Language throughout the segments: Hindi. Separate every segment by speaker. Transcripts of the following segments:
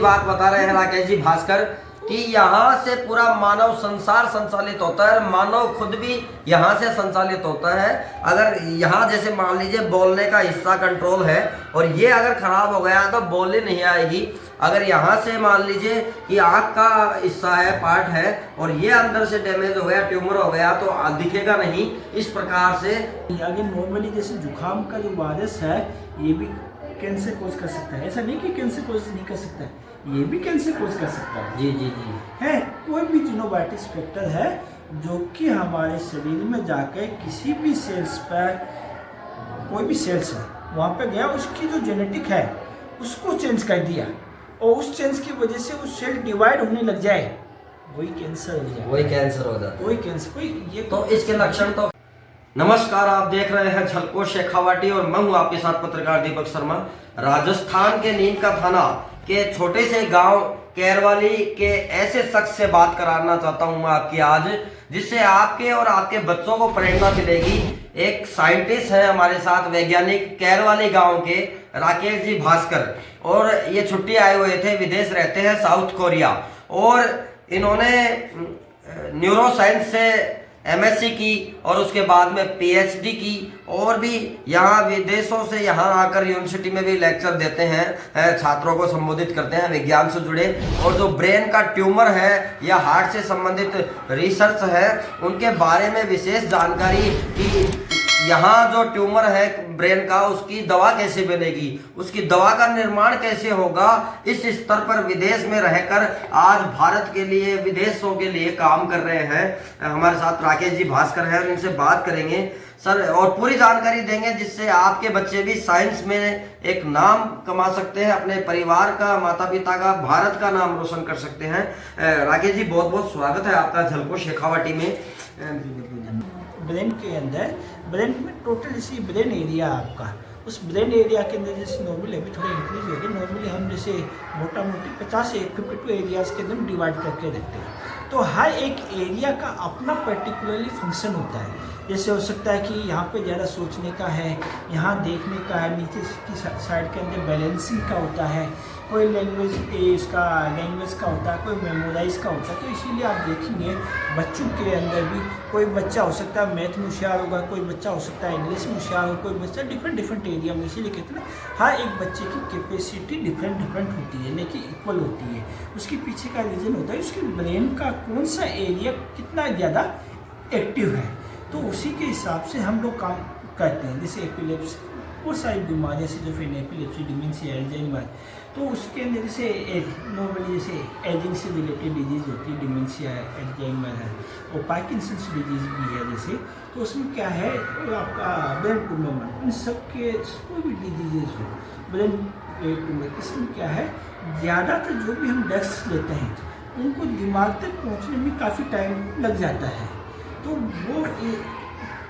Speaker 1: बात बता रहे हैं राकेश जी भास्कर कि यहाँ से पूरा मानव संसार संचालित होता है, मानव खुद भी यहाँ से संचालित होता है। अगर यहाँ जैसे मान लीजिए बोलने का हिस्सा कंट्रोल है और ये अगर खराब हो गया तो बोली नहीं आएगी। अगर यहाँ से मान लीजिए कि आँख का हिस्सा है, पार्ट है, और ये अंदर से डैमेज हो गया, ट्यूमर हो गया तो दिखेगा नहीं। इस प्रकार से
Speaker 2: आगे नॉर्मली जैसे जुकाम का जो वायरस है ये भी कैंसर कोज कर सकता है। ऐसा नहीं कि कैंसर कोज नहीं कर सकता है, ये भी कैंसर कोज कर सकता है।
Speaker 1: जी जी जी
Speaker 2: है कोई भी जीनोबायोटिक्स फैक्टर है जो कि हमारे शरीर में जाकर किसी भी सेल्स पर, कोई भी सेल्स है वहाँ पे गया, उसकी जो जेनेटिक है उसको चेंज कर दिया और उस चेंज की वजह से उस सेल डिवाइड होने लग जाए, वही कैंसर हो जाए,
Speaker 1: वही कैंसर हो जाता है।
Speaker 2: वही कैंसर कोई ये
Speaker 1: तो इसके लक्षण तो नमस्कार, आप देख रहे हैं झलको शेखावाटी और मैं हूं आपके साथ पत्रकार दीपक शर्मा। राजस्थान के नीम का थाना के छोटे से गांव कैरवाली के ऐसे शख्स से बात कराना चाहता हूं मैं आपकी आज, जिससे आपके और आपके बच्चों को प्रेरणा मिलेगी। एक साइंटिस्ट है हमारे साथ, वैज्ञानिक, कैरवाली गांव के राकेश जी भास्कर, और ये छुट्टी आए हुए थे, विदेश रहते हैं साउथ कोरिया, और इन्होंने न्यूरो साइंस से एमएससी की और उसके बाद में पीएचडी की, और भी यहाँ विदेशों से यहाँ आकर यूनिवर्सिटी में भी लेक्चर देते हैं, छात्रों को संबोधित करते हैं विज्ञान से जुड़े। और जो ब्रेन का ट्यूमर है या हार्ट से संबंधित रिसर्च है उनके बारे में विशेष जानकारी कि यहाँ जो ट्यूमर है ब्रेन का उसकी दवा कैसे बनेगी, उसकी दवा का निर्माण कैसे होगा, इस स्तर पर विदेश में रहकर आज भारत के लिए, विदेशों के लिए काम कर रहे हैं। हमारे साथ राकेश जी भास्कर हैं, उनसे बात करेंगे सर और पूरी जानकारी देंगे, जिससे आपके बच्चे भी साइंस में एक नाम कमा सकते हैं, अपने परिवार का, माता पिता का, भारत का नाम रोशन कर सकते हैं। राकेश जी बहुत बहुत स्वागत है आपका झलको शेखावाटी में।
Speaker 2: ब्रेन के अंदर, ब्रेन में टोटल इसी ब्रेन एरिया आपका, उस ब्रेन एरिया के अंदर जैसे नॉर्मली अभी थोड़ा इंक्रीज हो गया, नॉर्मली हम जैसे मोटा मोटी 50 से 52 एरियाज के अंदर डिवाइड करके रखते हैं। तो हर एक एरिया का अपना पर्टिकुलरली फंक्शन होता है। जैसे हो सकता है कि यहाँ पे ज़्यादा सोचने का है, यहाँ देखने का है, नीचे की साइड के अंदर बैलेंसिंग का होता है, कोई लैंग्वेज का होता है, कोई मेमोराइज का होता है। तो इसीलिए आप देखेंगे बच्चों के अंदर भी कोई बच्चा हो सकता है मैथ में होशियार होगा, कोई बच्चा हो सकता है इंग्लिश में होशियार हो, कोई बच्चा डिफरेंट एरिया में। इसीलिए कहते हैं ना हर एक बच्चे की कैपेसिटी डिफरेंट होती है लेकिन इक्वल होती है। उसके पीछे का रीज़न होता है उसके ब्रेन का कौन सा एरिया कितना ज़्यादा एक्टिव है, तो उसी के हिसाब से हम लोग काम करते हैं। जैसे एपिलेप्सी, बहुत सारी बीमारियाँ से जो फिर एपिलेप्सी, डिमेंशिया, अल्जाइमर, तो उसके अंदर जैसे नॉर्मली जैसे एजिंग से रिलेटेड डिजीज़ होती है, डिमेंशिया है, अल्जाइमर है, और पार्किंसंस डिजीज़ भी है जैसे। तो उसमें क्या है आपका ब्रेन ट्यूमर, इन सब के कोई भी डिजीजेज हो, ब्रेन ट्यूमर, इसमें क्या है ज़्यादातर जो भी हम ड्रग्स लेते हैं उनको दिमाग तक पहुँचने में काफ़ी टाइम लग जाता है। तो वो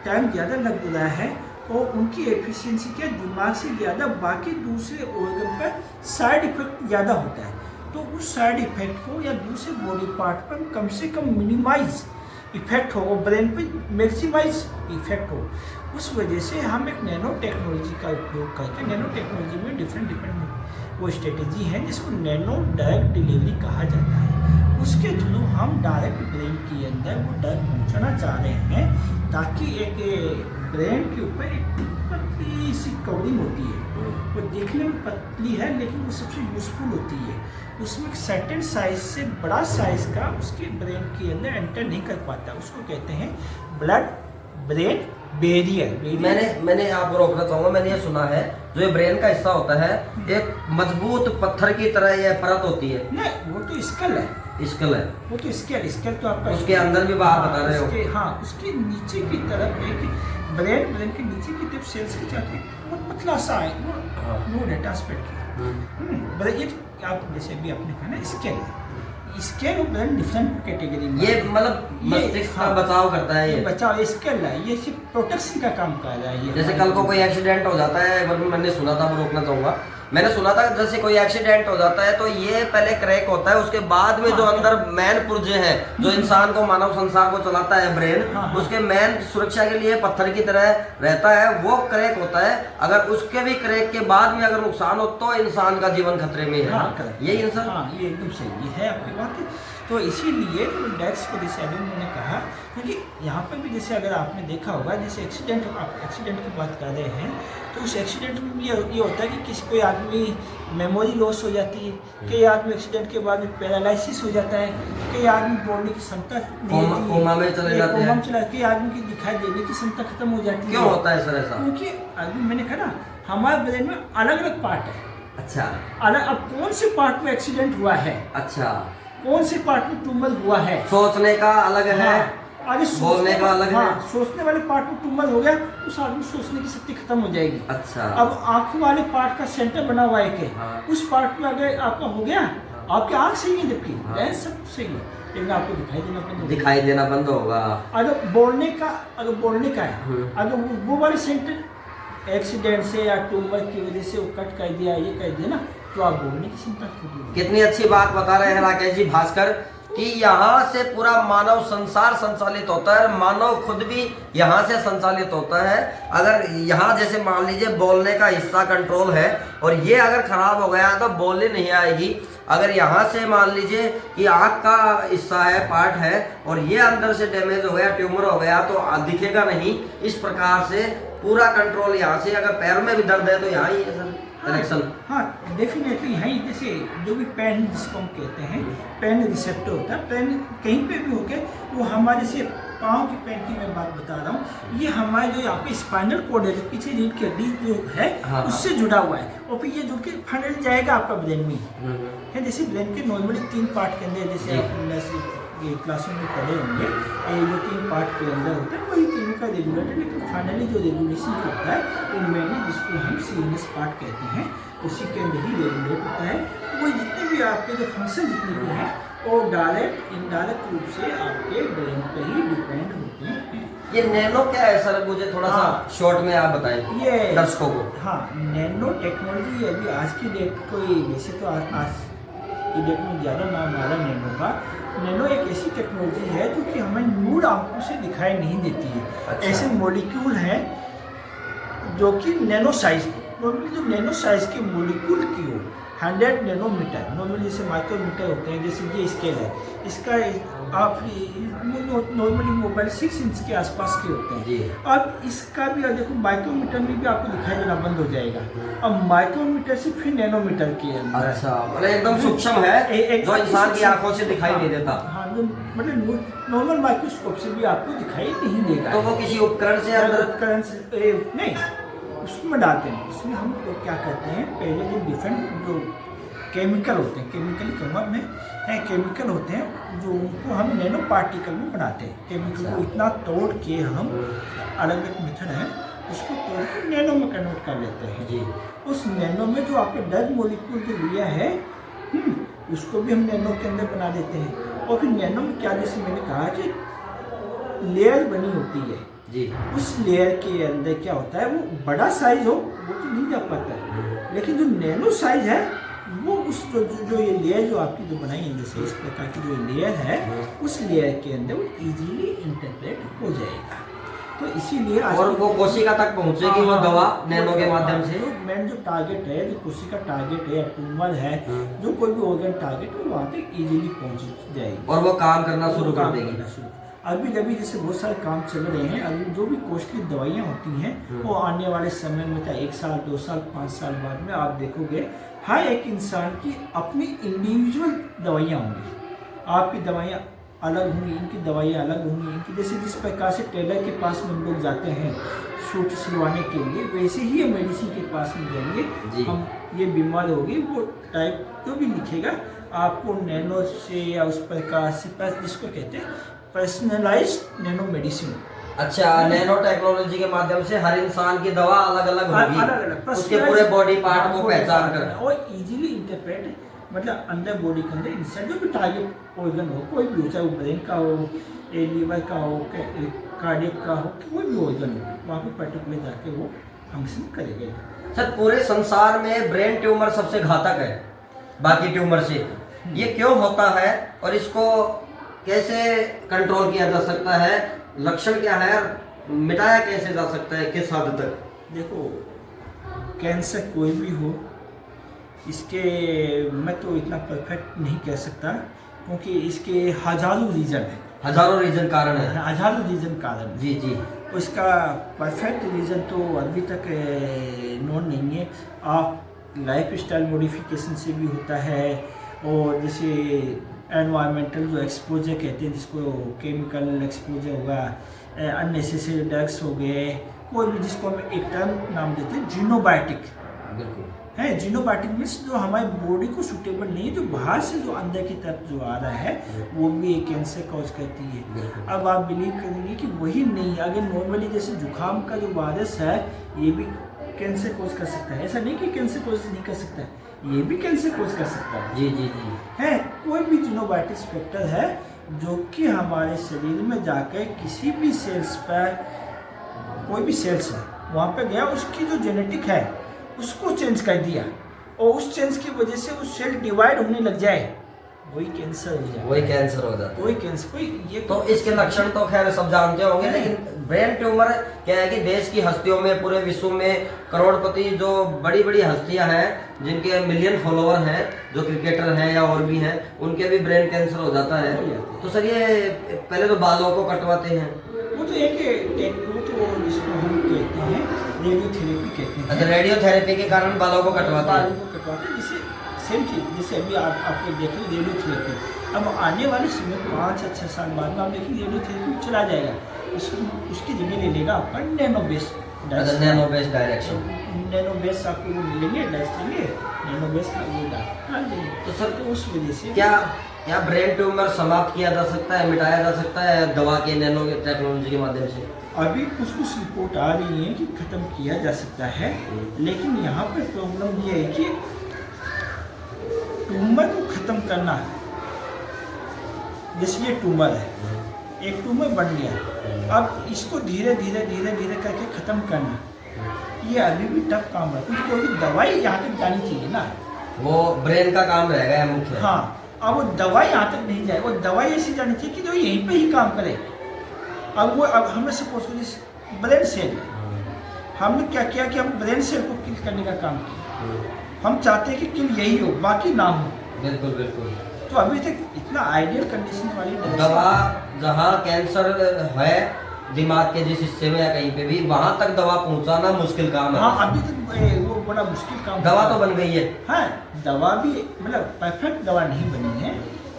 Speaker 2: टाइम ज़्यादा लग रहा है और उनकी एफिशिएंसी क्या दिमाग से ज़्यादा बाकी दूसरे ऑर्गन पर साइड इफेक्ट ज़्यादा होता है। तो उस साइड इफेक्ट को या दूसरे बॉडी पार्ट पर कम से कम मिनिमाइज इफेक्ट हो, ब्रेन पे मैक्सिमाइज इफेक्ट हो। उस वजह से हम एक नैनो टेक्नोलॉजी का उपयोग करके, नैनो टेक्नोलॉजी में डिफरेंट वो स्ट्रेटेजी है जिसको नैनो डायरेक्ट डिलीवरी कहा जाता है। उसके थ्रू हम डायरेक्ट ब्रेन के अंदर वो ड्रग पहुँचाना चाह रहे हैं ताकि एक ब्रेन के ऊपर एक पतली सी कवरिंग होती है, वो देखने में पतली है लेकिन वो सबसे यूजफुल होती है। उसमें एक सर्टेन साइज से बड़ा साइज का उसके ब्रेन के अंदर एंटर नहीं कर पाता, उसको कहते हैं ब्लड ब्रेन बैरियर।
Speaker 1: मैंने आपको रोकना चाहूंगा, मैंने ये सुना है जो ये ब्रेन का हिस्सा होता है एक मजबूत पत्थर की तरह ये परत होती है।
Speaker 2: नहीं, वो तो स्कल है,
Speaker 1: स्कल है,
Speaker 2: वो तो स्कल तो आपका
Speaker 1: उसके अंदर भी बात बता रहे हो।
Speaker 2: हाँ, उसके नीचे की तरफ एक ब्रेन के नीचे की तरफ सेल्स की जाती है, बहुत पतला सा है, वो नो डेटास्पेक्ट की आप जैसे भी आपने कहा ना स्केल और ब्रेन डिफरेंट कैटेगरी में, ये
Speaker 1: मतलब मस्तिष्क का बचाव करता है, ये
Speaker 2: बचाव स्केल है, ये सिर्फ प्रोटेक्शन का काम कर रहा है।
Speaker 1: जैसे कल को कोई एक्सीडेंट हो जाता है, मैंने सुना था, वो रोकना चाहूंगा, मैंने सुना था जैसे कोई एक्सीडेंट हो जाता है तो ये पहले क्रैक होता है, उसके बाद में जो अंदर मेन पुर्जे हैं जो इंसान को मानव संसार को चलाता है ब्रेन, उसके मेन सुरक्षा के लिए पत्थर की तरह रहता है, वो क्रैक होता है। अगर उसके भी क्रैक के बाद में अगर नुकसान हो तो इंसान का जीवन खतरे में है। यही इंसान,
Speaker 2: हाँ ये एकदम सही है आपकी बात। तो इसीलिए डेस्क को जैसे अभी मैंने कहा, क्योंकि यहाँ पर भी जैसे अगर आपने देखा होगा, जैसे आप एक्सीडेंट की बात कर रहे हैं, तो उस एक्सीडेंट में ये होता है कि किसी कोई आदमी मेमोरी लॉस हो जाती है, कई आदमी एक्सीडेंट के बाद में पैरालिसिस हो जाता है, कई आदमी बोलने की क्षमता
Speaker 1: कोमा में चले जाते हैं,
Speaker 2: कई आदमी की दिखाई देने की क्षमता खत्म हो जाती है।
Speaker 1: क्यों होता है सर ऐसा?
Speaker 2: क्योंकि अभी मैंने कहा ना, हमारे ब्रेन में अलग अलग पार्ट है।
Speaker 1: अच्छा,
Speaker 2: अलग, अब कौन से पार्ट में एक्सीडेंट हुआ है,
Speaker 1: अच्छा,
Speaker 2: कौन से पार्ट में ट्यूमर हुआ है,
Speaker 1: सोचने का अलग है,
Speaker 2: अरे
Speaker 1: बोलने का अलग है।
Speaker 2: सोचने वाले पार्ट में ट्यूमर हो गया, उस आदमी सोचने की शक्ति खत्म हो जाएगी।
Speaker 1: अच्छा,
Speaker 2: अब आंखों वाले पार्ट का सेंटर बना हुआ है कि उस पार्ट में अगर आपका हो गया, आपकी आंख सही है, जबकि लेंस सब सही है, लेकिन आपको दिखाई देना बंद होगा। अगर बोलने का है, अगर वो वाले सेंटर एक्सीडेंट से या ट्यूमर की वजह से वो कट कर दिया, ये कर दिया ना, तो आप बोलने की क्षमता खो। कितनी
Speaker 1: अच्छी बात बता रहे हैं राकेश जी भास्कर कि यहाँ से पूरा मानव संसार संचालित होता है, मानव खुद भी यहाँ से संचालित होता है। अगर यहाँ जैसे मान लीजिए बोलने का हिस्सा कंट्रोल है और ये अगर खराब हो गया तो बोलने नहीं आएगी। अगर यहाँ से मान लीजिए कि आँख का हिस्सा है, पार्ट है, और ये अंदर से डैमेज हो गया, ट्यूमर हो गया, तो दिखेगा नहीं। इस प्रकार से पूरा कंट्रोल यहाँ से, अगर पैर में भी दर्द है तो यहाँ ही है सर कनेक्शन।
Speaker 2: हाँ डेफिनेटली है। जैसे जो भी पेन जिसको हम कहते हैं, पेन रिसेप्टर होता है, पेन कहीं पे भी होके वो हमारे से पाँव की पेन की मैं बात बता रहा हूँ, ये हमारे जो यहाँ पे स्पाइनल कोड है, जो पीछे रीढ़ की हड्डी जो है, उससे जुड़ा हुआ है, और फिर ये जुड़ के फाइनली जाएगा आपका ब्रेन में है। जैसे ब्रेन के नॉर्मली 3 पार्ट के अंदर, जैसे आप क्लासरूम में पढ़े होंगे, जो 3 पार्ट के अंदर होता है वही तीनों का रेगुलेटर, लेकिन फाइनली जो रेगुलेशन होता है उनमें जिसको हम सीएनएस पार्ट कहते हैं, उसी के अंदर ही रेगुलेट होता है। वो जितने भी आपके जो फंक्शन जितने भी हैं वो डायरेक्ट इनडायरेक्ट रूप से आपके ब्रेन पर ही डिपेंड होते हैं।
Speaker 1: ये नैनो क्या है सर, मुझे थोड़ा सा शॉर्ट में आप बताएं
Speaker 2: ये
Speaker 1: दर्शकों को।
Speaker 2: हाँ, नैनो टेक्नोलॉजी अभी आज की डेट को, वैसे तो आज की डेट में ज़्यादा नाम आ रहा है नैनो का। नैनो एक ऐसी टेक्नोलॉजी है जो कि हमें नूर आंखों से दिखाई नहीं देती है।
Speaker 1: अच्छा।
Speaker 2: ऐसे मॉलिक्यूल हैं जो कि नैनो साइज, नॉर्मली जो नैनो साइज के मॉलिक्यूल की हो, 100 नैनोमीटर, नॉर्मली जैसे माइक्रोमीटर होते हैं, जैसे ये स्केल है, इसका आप नॉर्मली मोबाइल 6 इंच के आसपास के होते हैं। अब इसका भी देखो माइक्रोमीटर में भी आपको दिखाई देना बंद हो जाएगा, अब माइक्रोमीटर से फिर नैनोमीटर के अंदर।
Speaker 1: अच्छा, मतलब एकदम सूक्ष्म है जो इंसान की आंखों से दिखाई नहीं देता।
Speaker 2: हाँ, मतलब नॉर्मल माइक्रोस्कोप से भी आपको दिखाई नहीं देगा।
Speaker 1: तो वो किसी उपकरण से अंदर,
Speaker 2: उपकरण से नहीं, उसमें डालते हैं। उसमें हम लोग क्या करते हैं, पहले जो डिफरेंट जो केमिकल होते हैं, केमिकल कहूँगा मैं, केमिकल होते हैं जो उनको हम नैनो पार्टिकल में बनाते हैं। केमिकल को इतना तोड़ के हम, अलग अलग मेथड है, उसको तोड़ के नैनो में कन्वर्ट कर लेते हैं जी। उस नैनो में जो आपने डेड मॉलिक्यूल जो लिया है, उसको भी हम नैनो के अंदर बना देते हैं। और फिर नैनो में क्या, जैसे मैंने कहा कि लेयर बनी होती है जी, उस लेयर के अंदर क्या होता है, वो बड़ा साइज हो वो तो नहीं जा पाता है, लेकिन जो नैनो साइज है वो उस जो ये लेयर जो आपकी जो बनाई है, जैसे इस प्रकार की जो लेयर है, उस लेयर के अंदर वो इजीली इंटरप्रेट हो जाएगा। तो इसीलिए
Speaker 1: और वो कोशिका तक पहुंचेगी वो दवा नैनो के माध्यम से।
Speaker 2: तो मेन जो टारगेट है, जो कोशिका टारगेट है, ट्यूमर है, जो कोई भी ऑर्गन टारगेट है, वहाँ तक इजीली पहुँच जाएगी
Speaker 1: और वो काम करना शुरू कर देगी।
Speaker 2: अभी जैसे बहुत सारे काम चल रहे हैं, अभी जो भी कॉस्टली दवाइयाँ होती हैं वो आने वाले समय में, चाहे 1 साल 2 साल 5 साल बाद में आप देखोगे हर एक इंसान की अपनी इंडिविजुअल दवाइयाँ होंगी। आपकी दवाइयाँ अलग होंगी, इनकी दवाइयाँ अलग होंगी, इनकी जैसे जिस प्रकार से टेलर के पास में हम लोग जाते हैं सूट सिलवाने के लिए, वैसे ही हम मेडिसिन के पास में जाएंगे। हम ये बीमार होगी, वो टाइप जो भी लिखेगा आपको नैनो से या उस प्रकार से, जिसको कहते हैं पर्सनलाइज्ड नैनो मेडिसिन।
Speaker 1: अच्छा, नैनो टेक्नोलॉजी के माध्यम से हर इंसान की दवा अलग अलग होगी, उसके पूरे बॉडी पार्ट को पहचान कर
Speaker 2: और इजीली इंटरप्रेट, मतलब अंदर बॉडी के अंदर इंसान जो भी टारगेट ऑर्गन हो, कोई भी हो, चाहे वो ब्रेन का हो, लीवर का हो, कार्डियक का हो, कोई भी ऑर्गन हो, वहाँ पे पर्टिकुलर जाके वो फंक्शन करेगा।
Speaker 1: सर पूरे संसार में ब्रेन ट्यूमर सबसे घातक है बाकी ट्यूमर से, ये क्यों होता है और इसको कैसे कंट्रोल किया जा सकता है, लक्षण क्या है, मिटाया कैसे जा सकता है, किस हद तक?
Speaker 2: देखो, कैंसर कोई भी हो, इसके मैं तो इतना परफेक्ट नहीं कह सकता, क्योंकि इसके हजारों रीजन है,
Speaker 1: हजारों रीजन कारण है।
Speaker 2: हजारों रीजन कारण।
Speaker 1: जी जी।
Speaker 2: उसका परफेक्ट रीज़न तो अभी तक नोन नहीं है। आप लाइफ स्टाइल मॉडिफिकेशन से भी होता है, और जैसे एनवायरमेंटल जो एक्सपोजर कहते हैं, जिसको केमिकल एक्सपोजर होगा, अननेसेसरी ड्रग्स हो गए, कोई भी जिसको हम एक टर्म नाम देते हैं जीनोबायोटिक
Speaker 1: बिल्कुल
Speaker 2: है। जीनोबायोटिक मीन्स जो हमारी बॉडी को सूटेबल नहीं है, जो बाहर से जो अंदर की तरफ जो आ रहा है, वो भी एक कैंसर कॉज करती है। अब आप बिलीव करेंगे कि वही नहीं, अगर नॉर्मली जैसे जुकाम का जो वायरस है, ये भी कैंसर कॉज कर सकता है। ऐसा नहीं कि कैंसर कॉज नहीं कर सकता है, ये भी कैंसर कॉज कर सकता है।
Speaker 1: जी जी जी
Speaker 2: है, कोई भी जीनोबायोटिक फैक्टर है जो कि हमारे शरीर में जाकर किसी भी सेल्स पर, कोई भी सेल्स है वहाँ पे गया, उसकी जो जेनेटिक है उसको चेंज कर दिया, और उस चेंज की वजह से उस सेल डिवाइड होने लग जाए, वही कैंसर हो जाए,
Speaker 1: वही कैंसर हो जाता है।
Speaker 2: वही कैंसर। कोई ये
Speaker 1: तो इसके लक्षण तो खैर सब जानते होंगे, लेकिन ब्रेन ट्यूमर क्या है कि देश की हस्तियों में, पूरे विश्व में करोड़पति जो बड़ी बड़ी हस्तियां हैं, जिनके मिलियन फॉलोअर हैं, जो क्रिकेटर हैं या और भी हैं, उनके भी ब्रेन कैंसर हो जाता है। तो सर ये पहले तो बालों को कटवाते हैं,
Speaker 2: वो तो एक वो तो जिसको हम कहते हैं रेडियोथेरेपी कहते हैं।
Speaker 1: अच्छा, रेडियोथेरेपी के कारण बालों को कटवाते हैं।
Speaker 2: बालों को कटवाते हैं, जिससे सेम चीज, जैसे अभी आपको देख रहे रेडियोथेरेपी, अब आने वाले समय 5 या 6 साल बाद में आप देखिए रेडियोथेरेपी चला जाएगा, उसकी जगह ले लेगा आपका nano base
Speaker 1: direction.
Speaker 2: Nano base आपको वो मिलेंगे, डाइस लेंगे, नैनो बेस का वो डाल देंगे।
Speaker 1: तो सर
Speaker 2: तो उस वजह से
Speaker 1: क्या ब्रेन ट्यूमर समाप्त किया जा सकता है, मिटाया जा सकता है दवा के, नैनो टेक्नोलॉजी के माध्यम से?
Speaker 2: अभी कुछ रिपोर्ट आ रही है कि खत्म किया जा सकता है, लेकिन यहाँ पे प्रॉब्लम ये है कि ट्यूमर को खत्म करना है। जैसे ये ट्यूमर है, एक ट्यूमर बन गया, अब इसको धीरे धीरे धीरे धीरे करके खत्म करना, ये अभी भी टफ काम है, क्योंकि कोई भी दवाई यहाँ तक जानी चाहिए ना,
Speaker 1: वो ब्रेन का काम रहेगा मुख्य।
Speaker 2: हाँ, अब वो दवाई यहाँ तक नहीं जाए, वो दवाई ऐसी जानी चाहिए कि जो यहीं पे ही काम करे। अब हमने सपोज करिए ब्रेन सेल, हमने क्या किया कि हम ब्रेन सेल को किल करने का काम किया, हम चाहते हैं कि किल यही हो, बाकी ना हो।
Speaker 1: बिल्कुल बिल्कुल।
Speaker 2: तो अभी तक इतना आइडियल कंडीशन वाली
Speaker 1: दवा, जहाँ कैंसर है दिमाग के जिस हिस्से में या कहीं पे भी, वहां तक दवा पहुंचाना मुश्किल काम है।
Speaker 2: हाँ, अभी तक वो बड़ा मुश्किल काम।
Speaker 1: दवा तो बन गई है,
Speaker 2: हाँ, दवा भी मतलब परफेक्ट दवा नहीं बनी है,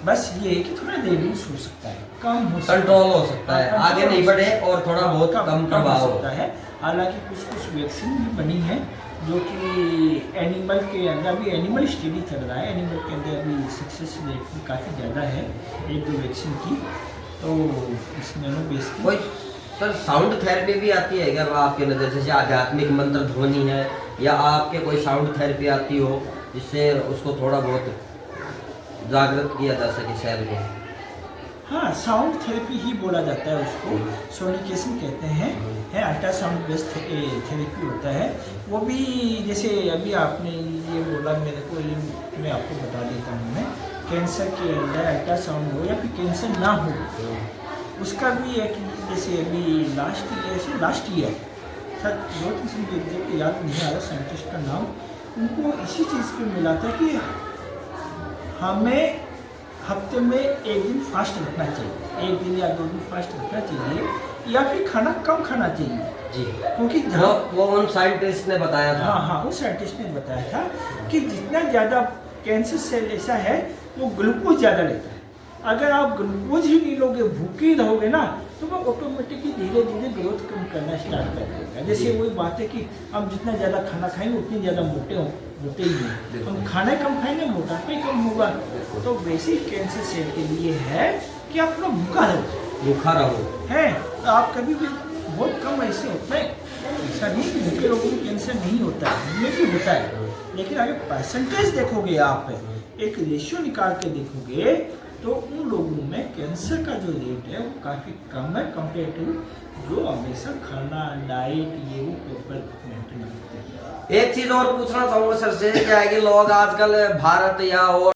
Speaker 2: बस ये है कि थोड़ा रिड्यूस हो सकता है, कम हो
Speaker 1: कंट्रोल हो सकता है, आगे नहीं बढ़े और थोड़ा बहुत कम प्रभाव हो
Speaker 2: सकता है। हालांकि कुछ वैक्सीन भी बनी है जो कि एनिमल के अंदर, अभी एनिमल स्टडी चल रहा है, एनिमल के अंदर अभी सक्सेस रेट भी काफ़ी ज़्यादा है 1-2 वैक्सीन की। तो इस नैनो बेस की
Speaker 1: कोई सर साउंड थेरेपी भी आती है क्या आपके नज़र से? जैसे आध्यात्मिक मंत्र ध्वनि है, या आपके कोई साउंड थेरेपी आती हो जिससे उसको थोड़ा बहुत जागृत किया जा सके शहर को?
Speaker 2: हाँ, साउंड थेरेपी ही बोला जाता है उसको, सोनिकेशन कहते हैं, है अल्ट्रासाउंड बेस्ड थेरेपी होता है। वो भी जैसे अभी आपने ये बोला मेरे को, ये मैं आपको बता देता हूँ, मैं कैंसर के अंदर अल्ट्रासाउंड हो या फिर कैंसर ना हो, उसका भी एक, जैसे अभी लास्ट ईयर सर 2-3 साल एग्जैक्ट याद नहीं आ रहा साइंटिस्ट का नाम, उनको इसी चीज़ पे मिला था कि हमें हफ्ते में 1 दिन फास्ट रखना चाहिए, 1 दिन या 2 दिन फास्ट रखना चाहिए, या फिर खाना कम खाना चाहिए
Speaker 1: जी,
Speaker 2: क्योंकि
Speaker 1: वो उन साइंटिस्ट ने बताया था।
Speaker 2: हाँ, उस साइंटिस्ट ने बताया था कि जितना ज़्यादा कैंसर सेल ऐसा है वो ग्लूकोज ज़्यादा लेता है। अगर आप ग्लूकोज ही नहीं लोगे, भूखे ही रहोगे ना, तो वो ऑटोमेटिकली धीरे धीरे ग्रोथ कम करना स्टार्ट कर देगा। जैसे वही बात है कि हम जितना ज़्यादा खाना खाएंगे उतनी ज़्यादा मोटे ही हैं, हम खाना कम खाएंगे मोटापा ही कम होगा। तो बेसिक कैंसर सेल के लिए है कि आप थोड़ा भूखा रहो है, तो आप कभी भी बहुत कम ऐसे होता है, ऐसा नहीं कि भूखे लोगों में कैंसर नहीं होता है, ये भी होता है, लेकिन अगर परसेंटेज देखोगे, आप एक रेशियो निकाल के देखोगे तो उन लोगों में कैंसर का जो रेट है वो काफ़ी कम है कंपेयर टू जो हमेशा खाना डाइट ये वो प्रॉपर मेंटेन करते हैं।
Speaker 1: एक चीज और पूछना चाहूंगा सर से, क्या है कि लोग आजकल भारत या और